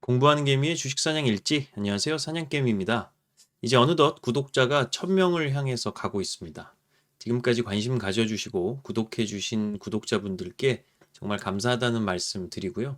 공부하는 개미의 주식사냥 일지. 안녕하세요. 사냥개미입니다. 이제 어느덧 구독자가 1000명을 향해서 가고 있습니다. 지금까지 관심 가져주시고 구독해주신 구독자분들께 정말 감사하다는 말씀 드리고요.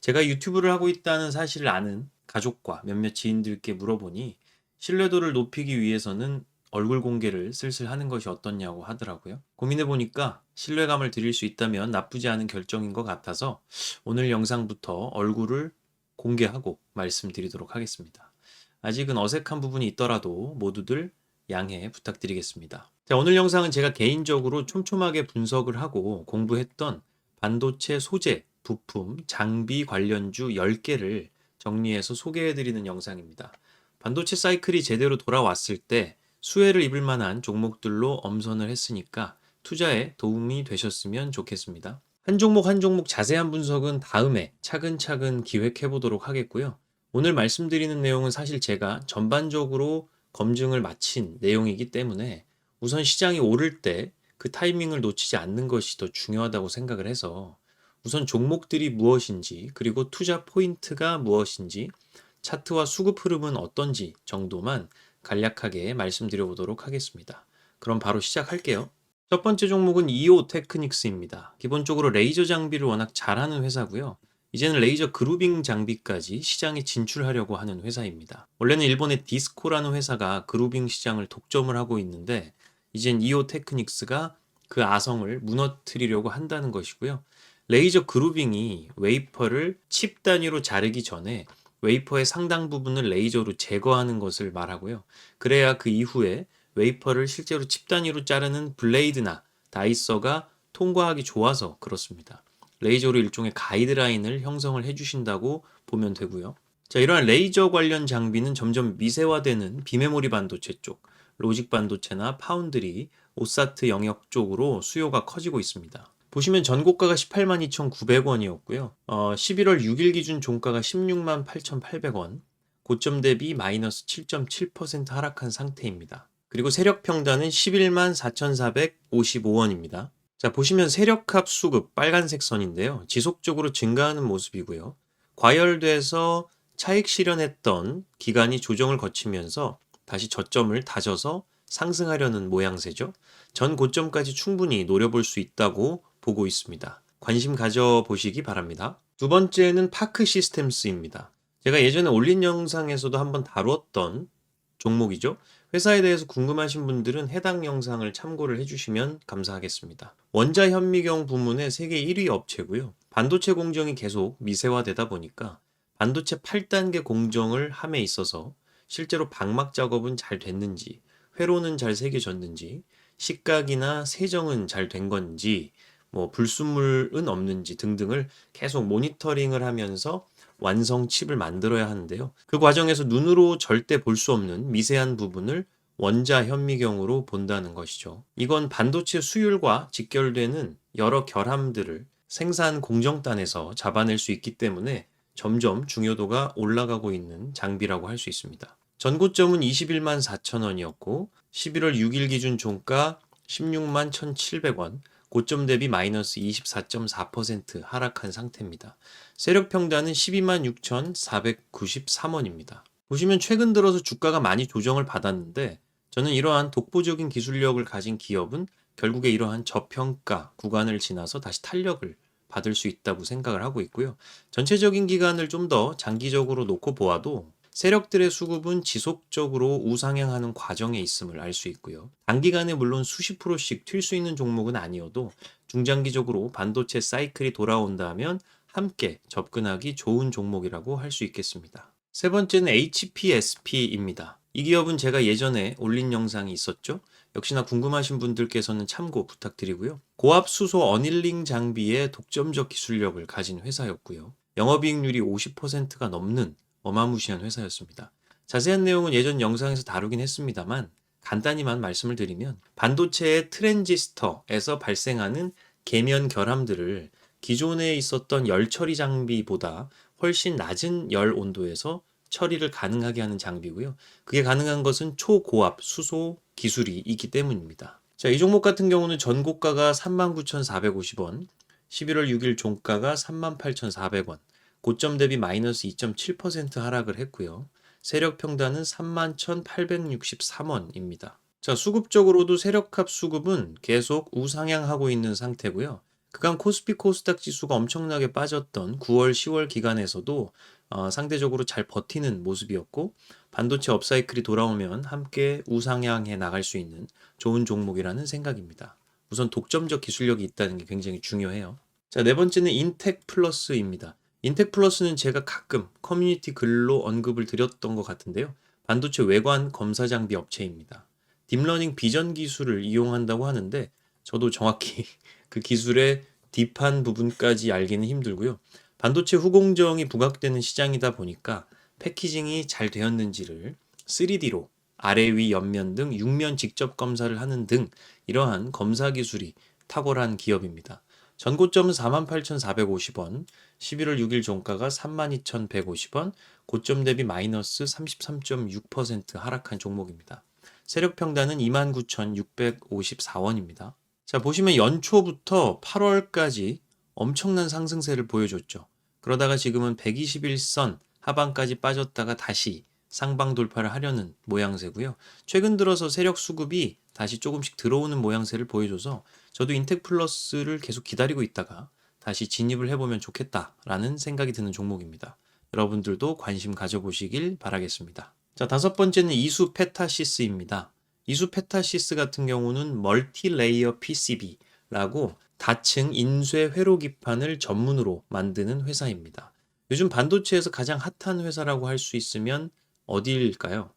제가 유튜브를 하고 있다는 사실을 아는 가족과 몇몇 지인들께 물어보니 신뢰도를 높이기 위해서는 얼굴 공개를 슬슬 하는 것이 어떻냐고 하더라고요. 고민해보니까 신뢰감을 드릴 수 있다면 나쁘지 않은 결정인 것 같아서 오늘 영상부터 얼굴을 공개하고 말씀드리도록 하겠습니다. 아직은 어색한 부분이 있더라도 모두들 양해 부탁드리겠습니다. 자, 오늘 영상은 제가 개인적으로 촘촘하게 분석을 하고 공부했던 반도체 소재, 부품, 장비 관련주 10개를 정리해서 소개해드리는 영상입니다. 반도체 사이클이 제대로 돌아왔을 때 수혜를 입을 만한 종목들로 엄선을 했으니까 투자에 도움이 되셨으면 좋겠습니다. 한 종목 한 종목 자세한 분석은 다음에 차근차근 기획해 보도록 하겠고요. 오늘 말씀드리는 내용은 사실 제가 전반적으로 검증을 마친 내용이기 때문에 우선 시장이 오를 때 그 타이밍을 놓치지 않는 것이 더 중요하다고 생각을 해서 우선 종목들이 무엇인지 그리고 투자 포인트가 무엇인지 차트와 수급 흐름은 어떤지 정도만 간략하게 말씀드려 보도록 하겠습니다. 그럼 바로 시작할게요. 첫 번째 종목은 이오 테크닉스입니다. 기본적으로 레이저 장비를 워낙 잘하는 회사고요. 이제는 레이저 그루빙 장비까지 시장에 진출하려고 하는 회사입니다. 원래는 일본의 디스코라는 회사가 그루빙 시장을 독점을 하고 있는데 이젠 이오 테크닉스가 그 아성을 무너뜨리려고 한다는 것이고요. 레이저 그루빙이 웨이퍼를 칩 단위로 자르기 전에 웨이퍼의 상당 부분을 레이저로 제거하는 것을 말하고요. 그래야 그 이후에 웨이퍼를 실제로 칩 단위로 자르는 블레이드나 다이서가 통과하기 좋아서 그렇습니다. 레이저로 일종의 가이드라인을 형성을 해주신다고 보면 되고요. 자, 이러한 레이저 관련 장비는 점점 미세화되는 비메모리 반도체 쪽, 로직 반도체나 파운드리, 오사트 영역 쪽으로 수요가 커지고 있습니다. 보시면 전고가가 182,900원이었고요. 11월 6일 기준 종가가 168,800원, 고점 대비 마이너스 7.7% 하락한 상태입니다. 그리고 세력 평단은 114,455원입니다. 자, 보시면 세력합 수급 빨간색 선인데요. 지속적으로 증가하는 모습이고요. 과열돼서 차익 실현했던 기간이 조정을 거치면서 다시 저점을 다져서 상승하려는 모양새죠. 전 고점까지 충분히 노려볼 수 있다고 보고 있습니다. 관심 가져보시기 바랍니다. 두 번째는 파크 시스템스입니다. 제가 예전에 올린 영상에서도 한번 다루었던 종목이죠. 회사에 대해서 궁금하신 분들은 해당 영상을 참고를 해주시면 감사하겠습니다. 원자 현미경 부문의 세계 1위 업체고요. 반도체 공정이 계속 미세화되다 보니까 반도체 8단계 공정을 함에 있어서 실제로 방막 작업은 잘 됐는지, 회로는 잘 새겨졌는지, 식각이나 세정은 잘 된 건지, 불순물은 없는지 등등을 계속 모니터링을 하면서 완성 칩을 만들어야 하는데요. 그 과정에서 눈으로 절대 볼 수 없는 미세한 부분을 원자 현미경으로 본다는 것이죠. 이건 반도체 수율과 직결되는 여러 결함들을 생산 공정단에서 잡아낼 수 있기 때문에 점점 중요도가 올라가고 있는 장비라고 할 수 있습니다. 전고점은 21만 4천 원이었고 11월 6일 기준 종가 16만 1,700원, 고점 대비 마이너스 24.4% 하락한 상태입니다. 세력 평단은 12만 6,493원입니다. 보시면 최근 들어서 주가가 많이 조정을 받았는데 저는 이러한 독보적인 기술력을 가진 기업은 결국에 이러한 저평가 구간을 지나서 다시 탄력을 받을 수 있다고 생각을 하고 있고요. 전체적인 기간을 좀 더 장기적으로 놓고 보아도 세력들의 수급은 지속적으로 우상향하는 과정에 있음을 알 수 있고요. 단기간에 물론 수십 프로씩 튈 수 있는 종목은 아니어도 중장기적으로 반도체 사이클이 돌아온다면 함께 접근하기 좋은 종목이라고 할 수 있겠습니다. 세 번째는 HPSP입니다. 이 기업은 제가 예전에 올린 영상이 있었죠. 역시나 궁금하신 분들께서는 참고 부탁드리고요. 고압 수소 어닐링 장비의 독점적 기술력을 가진 회사였고요. 영업이익률이 50%가 넘는 어마무시한 회사였습니다. 자세한 내용은 예전 영상에서 다루긴 했습니다만 간단히만 말씀을 드리면 반도체의 트랜지스터에서 발생하는 계면 결함들을 기존에 있었던 열 처리 장비보다 훨씬 낮은 열 온도에서 처리를 가능하게 하는 장비고요. 그게 가능한 것은 초고압 수소 기술이 있기 때문입니다. 자, 이 종목 같은 경우는 전고가가 39,450원, 11월 6일 종가가 38,400원, 고점 대비 마이너스 2.7% 하락을 했고요. 세력 평단은 31,863원입니다. 자, 수급적으로도 세력합 수급은 계속 우상향하고 있는 상태고요. 그간 코스피 코스닥 지수가 엄청나게 빠졌던 9월, 10월 기간에서도 상대적으로 잘 버티는 모습이었고, 반도체 업사이클이 돌아오면 함께 우상향해 나갈 수 있는 좋은 종목이라는 생각입니다. 우선 독점적 기술력이 있다는 게 굉장히 중요해요. 자, 네 번째는 인텍 플러스입니다. 인텍 플러스는 제가 가끔 커뮤니티 글로 언급을 드렸던 것 같은데요. 반도체 외관 검사 장비 업체입니다. 딥러닝 비전 기술을 이용한다고 하는데 저도 정확히 그 기술의 딥한 부분까지 알기는 힘들고요. 반도체 후공정이 부각되는 시장이다 보니까 패키징이 잘 되었는지를 3D로 아래 위 옆면 등 6면 직접 검사를 하는 등 이러한 검사 기술이 탁월한 기업입니다. 전고점은 48,450원, 11월 6일 종가가 32,150원, 고점 대비 마이너스 33.6% 하락한 종목입니다. 세력 평단은 29,654원입니다. 자, 보시면 연초부터 8월까지 엄청난 상승세를 보여줬죠. 그러다가 지금은 121선 하방까지 빠졌다가 다시 상방 돌파를 하려는 모양새고요. 최근 들어서 세력 수급이 다시 조금씩 들어오는 모양새를 보여줘서 저도 인텍플러스를 계속 기다리고 있다가 다시 진입을 해보면 좋겠다라는 생각이 드는 종목입니다. 여러분들도 관심 가져보시길 바라겠습니다. 자, 다섯 번째는 이수 페타시스입니다. 이수 페타시스 같은 경우는 멀티레이어 PCB라고 다층 인쇄 회로 기판을 전문으로 만드는 회사입니다. 요즘 반도체에서 가장 핫한 회사라고 할 수 있으면 어디일까요?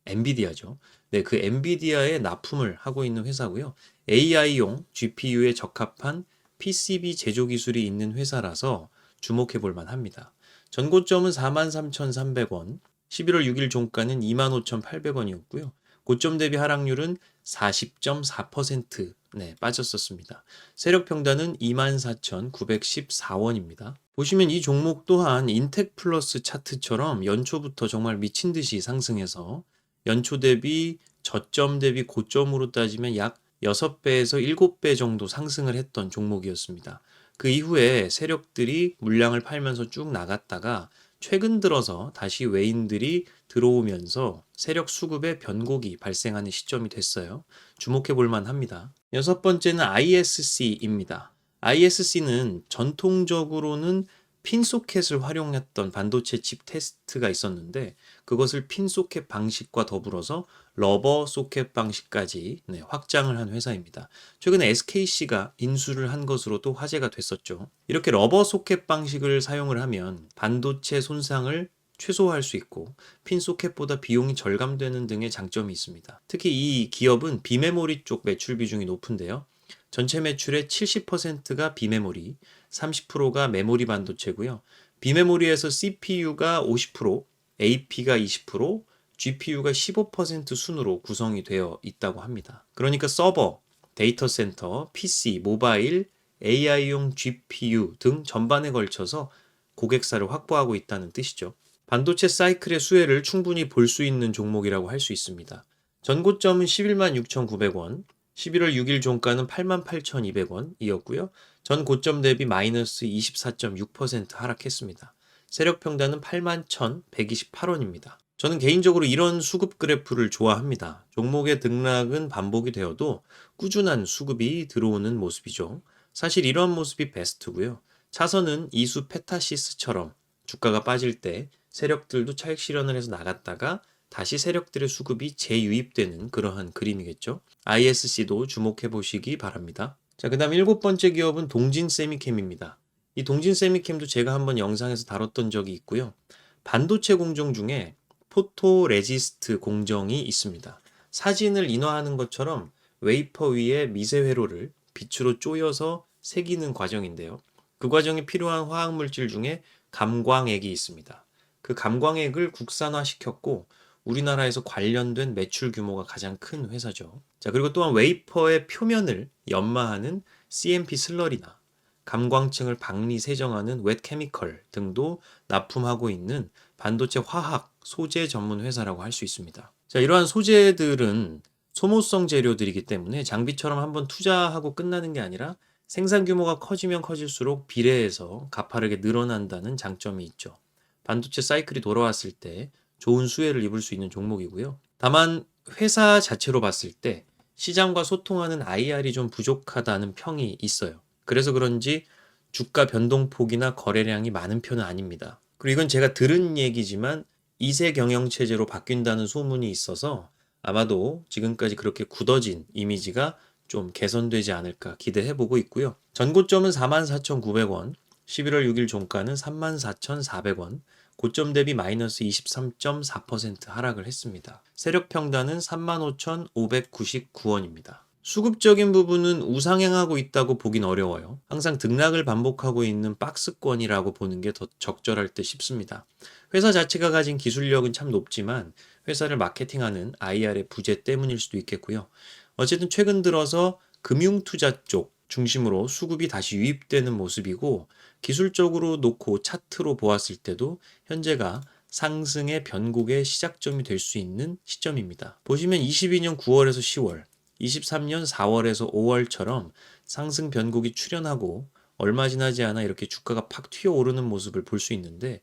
엔비디아죠. 네, 그 엔비디아에 납품을 하고 있는 회사고요. AI용 GPU에 적합한 PCB 제조 기술이 있는 회사라서 주목해 볼 만합니다. 전고점은 43,300원, 11월 6일 종가는 25,800원이었고요. 고점 대비 하락률은 40.4% 빠졌었습니다. 세력 평단은 24,914원입니다. 보시면 이 종목 또한 인텍 플러스 차트처럼 연초부터 정말 미친 듯이 상승해서 연초 대비 저점 대비 고점으로 따지면 약 6배에서 7배 정도 상승을 했던 종목이었습니다. 그 이후에 세력들이 물량을 팔면서 쭉 나갔다가 최근 들어서 다시 외인들이 들어오면서 세력 수급의 변곡이 발생하는 시점이 됐어요. 주목해 볼 만합니다. 여섯 번째는 ISC입니다. ISC는 전통적으로는 핀소켓을 활용했던 반도체 칩 테스트가 있었는데 그것을 핀소켓 방식과 더불어서 러버 소켓 방식까지 확장을 한 회사입니다. 최근에 SKC가 인수를 한 것으로도 화제가 됐었죠. 이렇게 러버 소켓 방식을 사용을 하면 반도체 손상을 최소화할 수 있고 핀소켓보다 비용이 절감되는 등의 장점이 있습니다. 특히 이 기업은 비메모리 쪽 매출 비중이 높은데요. 전체 매출의 70%가 비메모리, 30%가 메모리 반도체고요. 비메모리에서 CPU가 50%, AP가 20%, GPU가 15% 순으로 구성이 되어 있다고 합니다. 그러니까 서버, 데이터 센터, PC, 모바일, AI용 GPU 등 전반에 걸쳐서 고객사를 확보하고 있다는 뜻이죠. 반도체 사이클의 수혜를 충분히 볼 수 있는 종목이라고 할 수 있습니다. 전고점은 116,900원, 11월 6일 종가는 88,200원이었고요. 전 고점 대비 마이너스 24.6% 하락했습니다. 세력 평단은 81,128원입니다. 저는 개인적으로 이런 수급 그래프를 좋아합니다. 종목의 등락은 반복이 되어도 꾸준한 수급이 들어오는 모습이죠. 사실 이런 모습이 베스트고요. 차선은 이수 페타시스처럼 주가가 빠질 때 세력들도 차익 실현을 해서 나갔다가 다시 세력들의 수급이 재유입되는 그러한 그림이겠죠. ISC도 주목해 보시기 바랍니다. 자, 그 다음 일곱 번째 기업은 동진 세미캠입니다. 이 동진 세미캠도 제가 한번 영상에서 다뤘던 적이 있고요. 반도체 공정 중에 포토레지스트 공정이 있습니다. 사진을 인화하는 것처럼 웨이퍼 위에 미세 회로를 빛으로 쪼여서 새기는 과정인데요. 그 과정에 필요한 화학물질 중에 감광액이 있습니다. 그 감광액을 국산화시켰고 우리나라에서 관련된 매출 규모가 가장 큰 회사죠. 자, 그리고 또한 웨이퍼의 표면을 연마하는 CMP 슬러리나 감광층을 박리 세정하는 웻 케미컬 등도 납품하고 있는 반도체 화학 소재 전문 회사라고 할 수 있습니다. 자, 이러한 소재들은 소모성 재료들이기 때문에 장비처럼 한번 투자하고 끝나는 게 아니라 생산 규모가 커지면 커질수록 비례해서 가파르게 늘어난다는 장점이 있죠. 반도체 사이클이 돌아왔을 때 좋은 수혜를 입을 수 있는 종목이고요. 다만 회사 자체로 봤을 때 시장과 소통하는 IR이 좀 부족하다는 평이 있어요. 그래서 그런지 주가 변동폭이나 거래량이 많은 편은 아닙니다. 그리고 이건 제가 들은 얘기지만 2세 경영 체제로 바뀐다는 소문이 있어서 아마도 지금까지 그렇게 굳어진 이미지가 좀 개선되지 않을까 기대해 보고 있고요. 전고점은 44,900원, 11월 6일 종가는 34,400원, 고점 대비 마이너스 23.4% 하락을 했습니다. 세력 평단은 35,599원입니다. 수급적인 부분은 우상향하고 있다고 보긴 어려워요. 항상 등락을 반복하고 있는 박스권이라고 보는 게 더 적절할 듯 싶습니다. 회사 자체가 가진 기술력은 참 높지만 회사를 마케팅하는 IR의 부재 때문일 수도 있겠고요. 어쨌든 최근 들어서 금융투자 쪽 중심으로 수급이 다시 유입되는 모습이고 기술적으로 놓고 차트로 보았을 때도 현재가 상승의 변곡의 시작점이 될 수 있는 시점입니다. 보시면 22년 9월에서 10월, 23년 4월에서 5월처럼 상승 변곡이 출현하고 얼마 지나지 않아 이렇게 주가가 팍 튀어오르는 모습을 볼 수 있는데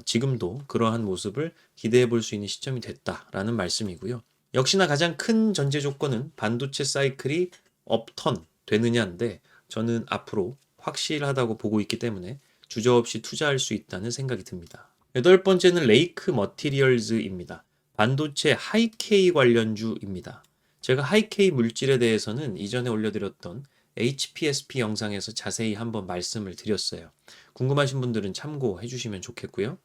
지금도 그러한 모습을 기대해 볼 수 있는 시점이 됐다라는 말씀이고요. 역시나 가장 큰 전제 조건은 반도체 사이클이 업턴 되느냐인데 저는 앞으로 확실하다고 보고 있기 때문에 주저없이 투자할 수 있다는 생각이 듭니다. 여덟 번째는 레이크 머티리얼즈입니다. 반도체 하이K 관련주입니다. 제가 하이K 물질에 대해서는 이전에 올려드렸던 HPSP 영상에서 자세히 한번 말씀을 드렸어요. 궁금하신 분들은 참고해 주시면 좋겠고요.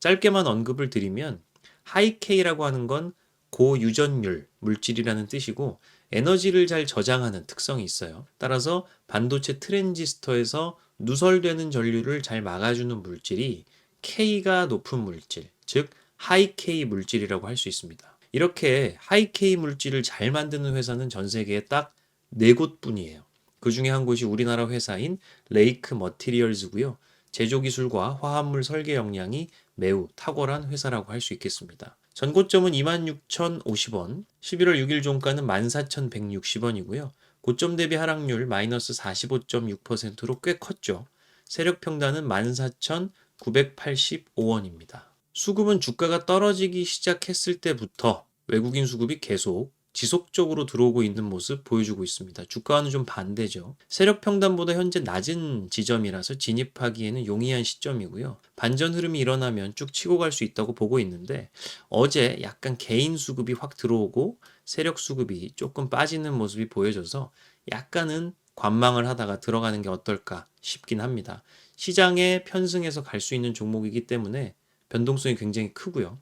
짧게만 언급을 드리면 하이K라고 하는 건 고유전율 물질이라는 뜻이고 에너지를 잘 저장하는 특성이 있어요. 따라서 반도체 트랜지스터에서 누설되는 전류를 잘 막아주는 물질이 K가 높은 물질, 즉 하이K 물질이라고 할 수 있습니다. 이렇게 하이K 물질을 잘 만드는 회사는 전 세계에 딱 4곳뿐이에요. 그 중에 한 곳이 우리나라 회사인 레이크 머티리얼즈고요. 제조기술과 화합물 설계 역량이 매우 탁월한 회사라고 할 수 있겠습니다. 전고점은 26,050원, 11월 6일 종가는 14,160원이고요. 고점 대비 하락률 마이너스 45.6%로 꽤 컸죠. 세력 평단은 14,985원입니다. 수급은 주가가 떨어지기 시작했을 때부터 외국인 수급이 계속 지속적으로 들어오고 있는 모습 보여주고 있습니다. 주가와는 좀 반대죠. 세력 평단보다 현재 낮은 지점이라서 진입하기에는 용이한 시점이고요. 반전 흐름이 일어나면 쭉 치고 갈 수 있다고 보고 있는데 어제 약간 개인 수급이 확 들어오고 세력 수급이 조금 빠지는 모습이 보여져서 약간은 관망을 하다가 들어가는 게 어떨까 싶긴 합니다. 시장에 편승해서 갈 수 있는 종목이기 때문에 변동성이 굉장히 크고요.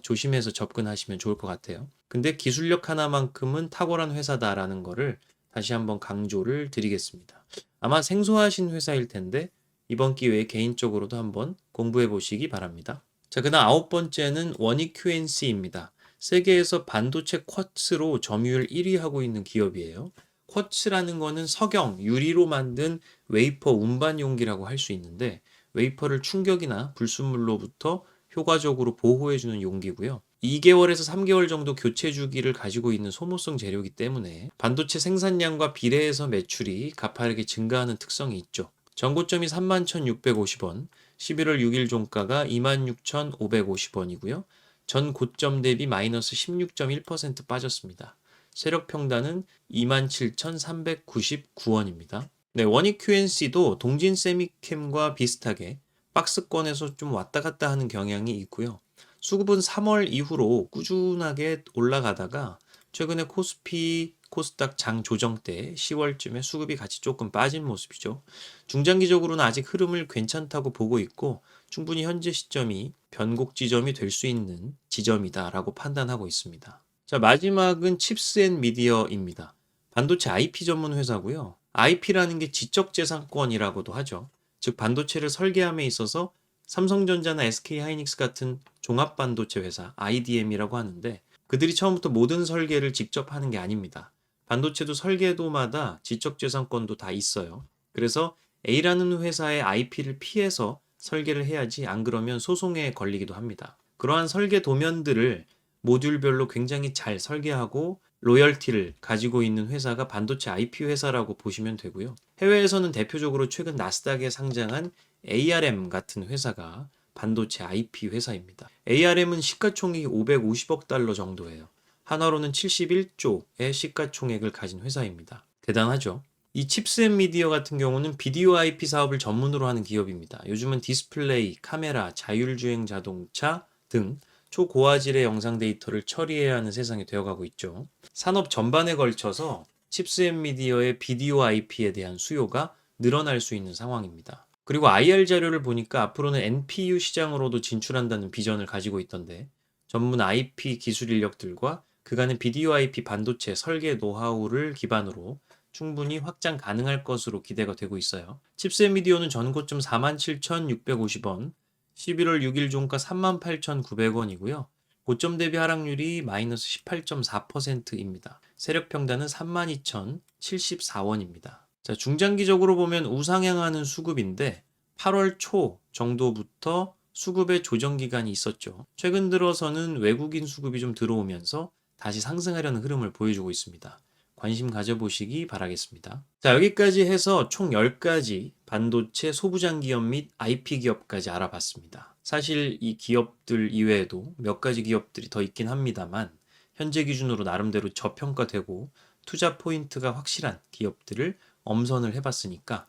조심해서 접근하시면 좋을 것 같아요. 근데 기술력 하나만큼은 탁월한 회사다라는 거를 다시 한번 강조를 드리겠습니다. 아마 생소하신 회사일 텐데 이번 기회에 개인적으로도 한번 공부해 보시기 바랍니다. 자, 그다음 아홉 번째는 원익 QNC입니다. 세계에서 반도체 쿼츠로 점유율 1위 하고 있는 기업이에요. 쿼츠라는 거는 석영, 유리로 만든 웨이퍼 운반 용기라고 할 수 있는데 웨이퍼를 충격이나 불순물로부터 효과적으로 보호해주는 용기고요. 2개월에서 3개월 정도 교체 주기를 가지고 있는 소모성 재료이기 때문에 반도체 생산량과 비례해서 매출이 가파르게 증가하는 특성이 있죠. 전고점이 31,650원, 11월 6일 종가가 26,550원이고요. 전 고점 대비 마이너스 16.1% 빠졌습니다. 세력 평단은 27,399원입니다. 네, 원익 QNC도 동진 세미캠과 비슷하게 박스권에서 좀 왔다 갔다 하는 경향이 있고요. 수급은 3월 이후로 꾸준하게 올라가다가 최근에 코스피, 코스닥 장 조정 때 10월쯤에 수급이 같이 조금 빠진 모습이죠. 중장기적으로는 아직 흐름을 괜찮다고 보고 있고 충분히 현재 시점이 변곡 지점이 될 수 있는 지점이다라고 판단하고 있습니다. 자, 마지막은 칩스앤미디어입니다. 반도체 IP 전문 회사고요. IP라는 게 지적재산권이라고도 하죠. 즉 반도체를 설계함에 있어서 삼성전자나 SK하이닉스 같은 종합반도체 회사 IDM이라고 하는데 그들이 처음부터 모든 설계를 직접 하는 게 아닙니다. 반도체도 설계도마다 지적재산권도 다 있어요. 그래서 A라는 회사의 IP를 피해서 설계를 해야지 안 그러면 소송에 걸리기도 합니다. 그러한 설계 도면들을 모듈별로 굉장히 잘 설계하고 로열티를 가지고 있는 회사가 반도체 IP 회사라고 보시면 되고요. 해외에서는 대표적으로 최근 나스닥에 상장한 ARM 같은 회사가 반도체 IP 회사입니다. ARM은 시가총액이 550억 달러 정도예요. 한화로는 71조의 시가총액을 가진 회사입니다. 대단하죠? 이 칩스앤미디어 같은 경우는 비디오 IP 사업을 전문으로 하는 기업입니다. 요즘은 디스플레이, 카메라, 자율주행 자동차 등 초고화질의 영상 데이터를 처리해야 하는 세상이 되어가고 있죠. 산업 전반에 걸쳐서 칩스앤미디어의 비디오 IP에 대한 수요가 늘어날 수 있는 상황입니다. 그리고 IR 자료를 보니까 앞으로는 NPU 시장으로도 진출한다는 비전을 가지고 있던데 전문 IP 기술 인력들과 그간의 비디오 IP 반도체 설계 노하우를 기반으로 충분히 확장 가능할 것으로 기대가 되고 있어요. 칩스앤미디어는 전고점 47,650원, 11월 6일 종가 38,900원이고요. 고점 대비 하락률이 마이너스 18.4%입니다. 세력 평단은 32,074원입니다. 자, 중장기적으로 보면 우상향하는 수급인데 8월 초 정도부터 수급의 조정 기간이 있었죠. 최근 들어서는 외국인 수급이 좀 들어오면서 다시 상승하려는 흐름을 보여주고 있습니다. 관심 가져보시기 바라겠습니다. 자, 여기까지 해서 총 10가지 반도체 소부장 기업 및 IP 기업까지 알아봤습니다. 사실 이 기업들 이외에도 몇 가지 기업들이 더 있긴 합니다만 현재 기준으로 나름대로 저평가되고 투자 포인트가 확실한 기업들을 엄선을 해봤으니까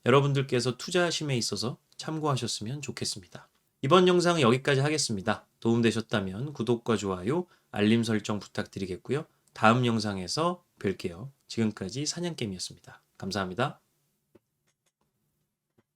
여러분들께서 투자하심에 있어서 참고하셨으면 좋겠습니다. 이번 영상은 여기까지 하겠습니다. 도움되셨다면 구독과 좋아요, 알림 설정 부탁드리겠고요. 다음 영상에서 뵐게요. 지금까지 사냥개미였습니다. 감사합니다.